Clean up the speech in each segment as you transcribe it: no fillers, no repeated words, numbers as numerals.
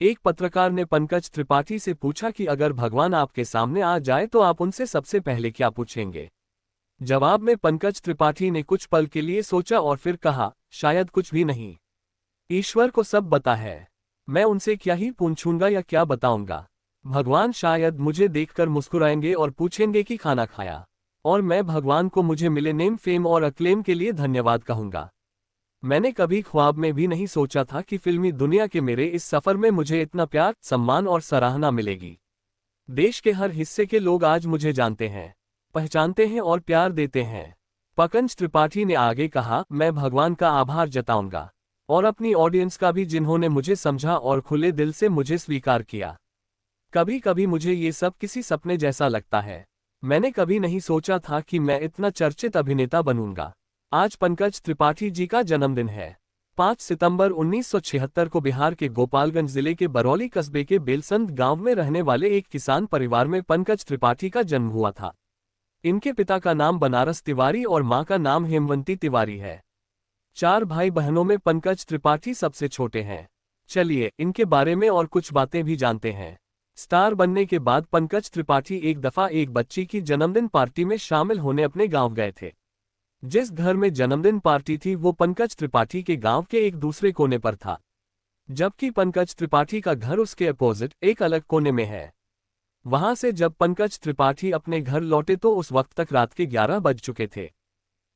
एक पत्रकार ने पंकज त्रिपाठी से पूछा कि अगर भगवान आपके सामने आ जाए तो आप उनसे सबसे पहले क्या पूछेंगे। जवाब में पंकज त्रिपाठी ने कुछ पल के लिए सोचा और फिर कहा, शायद कुछ भी नहीं। ईश्वर को सब पता है। मैं उनसे क्या ही पूछूंगा या क्या बताऊंगा। भगवान शायद मुझे देखकर मुस्कुराएंगे और पूछेंगे कि खाना खाया, और मैं भगवान को मुझे मिले नेम, फेम और अक्लेम के लिए धन्यवाद कहूंगा। मैंने कभी ख्वाब में भी नहीं सोचा था कि फिल्मी दुनिया के मेरे इस सफर में मुझे इतना प्यार, सम्मान और सराहना मिलेगी। देश के हर हिस्से के लोग आज मुझे जानते हैं, पहचानते हैं और प्यार देते हैं। पंकज त्रिपाठी ने आगे कहा, मैं भगवान का आभार जताऊंगा और अपनी ऑडियंस का भी, जिन्होंने मुझे समझा और खुले दिल से मुझे स्वीकार किया। कभी कभी मुझे ये सब किसी सपने जैसा लगता है। मैंने कभी नहीं सोचा था कि मैं इतना चर्चित अभिनेता बनूंगा। आज पंकज त्रिपाठी जी का जन्मदिन है। 5 सितंबर 1976 को बिहार के गोपालगंज जिले के बरौली कस्बे के बेलसंद गांव में रहने वाले एक किसान परिवार में पंकज त्रिपाठी का जन्म हुआ था। इनके पिता का नाम बनारस तिवारी और मां का नाम हेमवंती तिवारी है। 4 भाई बहनों में पंकज त्रिपाठी सबसे छोटे हैं। चलिए इनके बारे में और कुछ बातें भी जानते हैं। स्टार बनने के बाद पंकज त्रिपाठी एक दफा एक बच्ची की जन्मदिन पार्टी में शामिल होने अपने गांव गए थे। जिस घर में जन्मदिन पार्टी थी वो पंकज त्रिपाठी के गांव के एक दूसरे कोने पर था, जबकि पंकज त्रिपाठी का घर उसके अपोजिट एक अलग कोने में है। वहां से जब पंकज त्रिपाठी अपने घर लौटे तो उस वक्त तक रात के 11 बज चुके थे।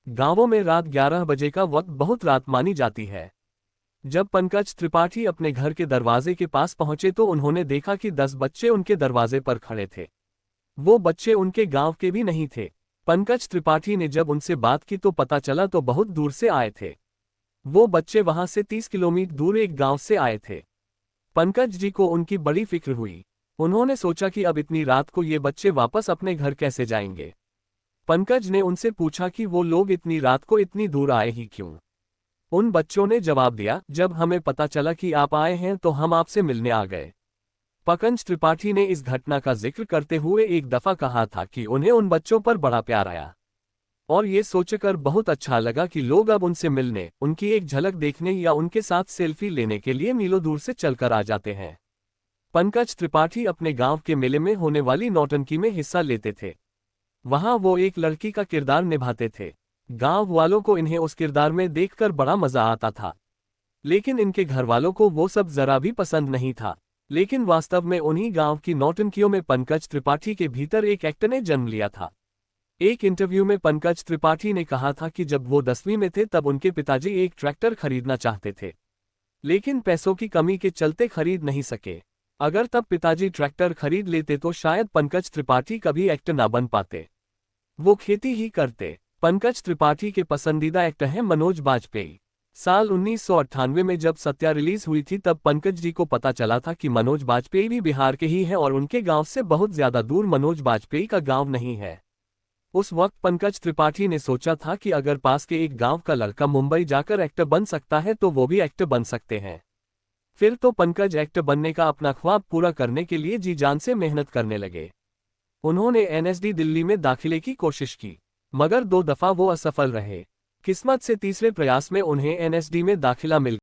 गांवों में रात 11 बजे का वक्त बहुत रात मानी जाती है। जब पंकज त्रिपाठी अपने घर के दरवाजे के पास पहुंचे तो उन्होंने देखा कि 10 बच्चे उनके दरवाजे पर खड़े थे। वो बच्चे उनके गांव के भी नहीं थे। पंकज त्रिपाठी ने जब उनसे बात की तो पता चला तो बहुत दूर से आए थे। वो बच्चे वहां से 30 किलोमीटर दूर एक गांव से आए थे। पंकज जी को उनकी बड़ी फिक्र हुई। उन्होंने सोचा कि अब इतनी रात को ये बच्चे वापस अपने घर कैसे जाएंगे। पंकज ने उनसे पूछा कि वो लोग इतनी रात को इतनी दूर आए ही क्यों। उन बच्चों ने जवाब दिया, जब हमें पता चला कि आप आए हैं तो हम आपसे मिलने आ गए। पंकज त्रिपाठी ने इस घटना का जिक्र करते हुए एक दफा कहा था कि उन्हें उन बच्चों पर बड़ा प्यार आया और ये सोचकर बहुत अच्छा लगा कि लोग अब उनसे मिलने, उनकी एक झलक देखने या उनके साथ सेल्फी लेने के लिए मीलों दूर से चलकर आ जाते हैं। पंकज त्रिपाठी अपने गांव के मेले में होने वाली नौटंकी में हिस्सा लेते थे। वहां वो एक लड़की का किरदार निभाते थे। गांव वालों को इन्हें उस किरदार में देखकर बड़ा मजा आता था, लेकिन इनके घर वालों को वो सब जरा भी पसंद नहीं था। लेकिन वास्तव में उन्हीं गांव की नौटंकियों में पंकज त्रिपाठी के भीतर एक एक्टर ने जन्म लिया था। एक इंटरव्यू में पंकज त्रिपाठी ने कहा था कि जब वो 10वीं में थे तब उनके पिताजी एक ट्रैक्टर खरीदना चाहते थे, लेकिन पैसों की कमी के चलते खरीद नहीं सके। अगर तब पिताजी ट्रैक्टर खरीद लेते तो शायद पंकज त्रिपाठी कभी एक्टर ना बन पाते, वो खेती ही करते। पंकज त्रिपाठी के पसंदीदा एक्टर हैं मनोज बाजपेयी। साल 1998 में जब सत्या रिलीज हुई थी तब पंकज जी को पता चला था कि मनोज बाजपेयी भी बिहार के ही हैं और उनके गांव से बहुत ज्यादा दूर मनोज बाजपेयी का गांव नहीं है। उस वक्त पंकज त्रिपाठी ने सोचा था कि अगर पास के एक गांव का लड़का मुंबई जाकर एक्टर बन सकता है तो वो भी एक्टर बन सकते हैं। फिर तो पंकज एक्टर बनने का अपना ख्वाब पूरा करने के लिए जी जान से मेहनत करने लगे। उन्होंने एनएसडी दिल्ली में दाखिले की कोशिश की, मगर 2 दफा वो असफल रहे। किस्मत से तीसरे प्रयास में उन्हें एनएसडी में दाखिला मिल